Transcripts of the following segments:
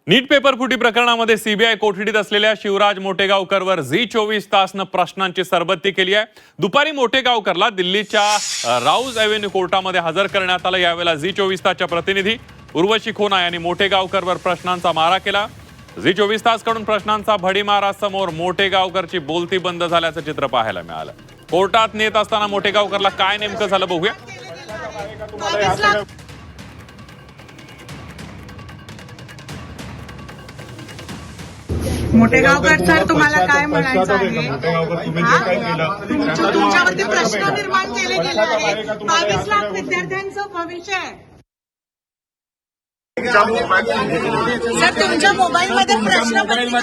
नीट paper फुटी प्रकरणामध्ये CBI कोठडीत असलेल्या शिवराज मोटेगावकरवर झी 24 प्रश्नांची सरबत्ती केली आहे। दुपारी मोटेगावकरला दिल्लीच्या राऊज एव्हेन्यू कोर्टामध्ये हजर करण्यात आलं। यावेळेला झी 24 प्रतिनिधी उर्वशी खोना यांनी मोटेगावकरवर प्रश्नांचा मारा केला। झी 24 कडून प्रश्नांचा भडीमारासमोर मोटेगावकरची बोलती बंद झाल्याचं चित्र पाहायला मिळालं। कोर्टात नेत असताना मोटेगावकरला काय नेमकं झालं बघूया। मोटेगावकर सर, तुम्हाला काय म्हणायचं आहे? तुमच्यावरती प्रश्न निर्माण केले गेले आहेत। 22 लाख विद्यार्थ्यांचं भविष्य आहे। सर, तुमच्या मोबाईलमध्ये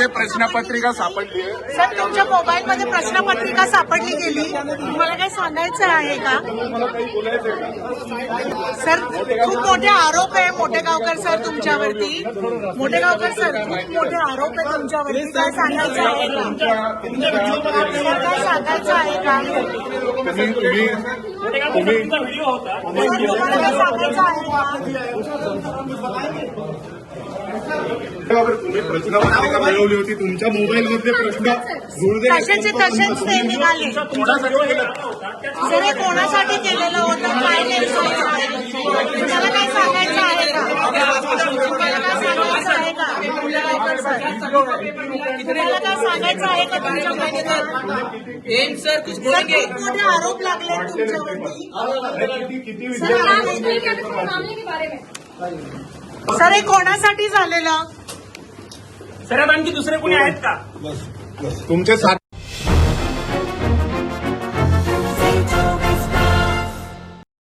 प्रश्नपत्रिका सापडली आहे। सर, तुमच्या मोबाईलमध्ये प्रश्नपत्रिका सापडली गेली, तुम्हाला काय सांगायचं आहे का? सर, खूप मोठे आरोप आहे मोटेगावकर सर तुमच्यावरती। मोटेगावकर सर, खूप मोठे आरोप आहे तुमच्यावरती, काय सांगायचं आहे का? सर, काय सांगायचं आहे का? तुम्हाला काय सांगायचं आहे का? तुम्ही प्रश्नपत्रिका मिळवली होती, तुमच्या मोबाईल मध्ये प्रश्न तसेच ते निघाले। सर, हे कोणासाठी केलेलं होतं, काय नेमकं? तुम्हाला काय सांगायचं आहे का? तुम्हाला काय सांगायचं आहे का? तुम्हाला काय सांगायचं आहे का तुमच्यामध्ये? सर, खूप मोठे आरोप लागले तुमच्यावरती। सर, हे कोणासाठी झालेलं? सर, आणखी दुसरे कोणी आहेत का? तुमचे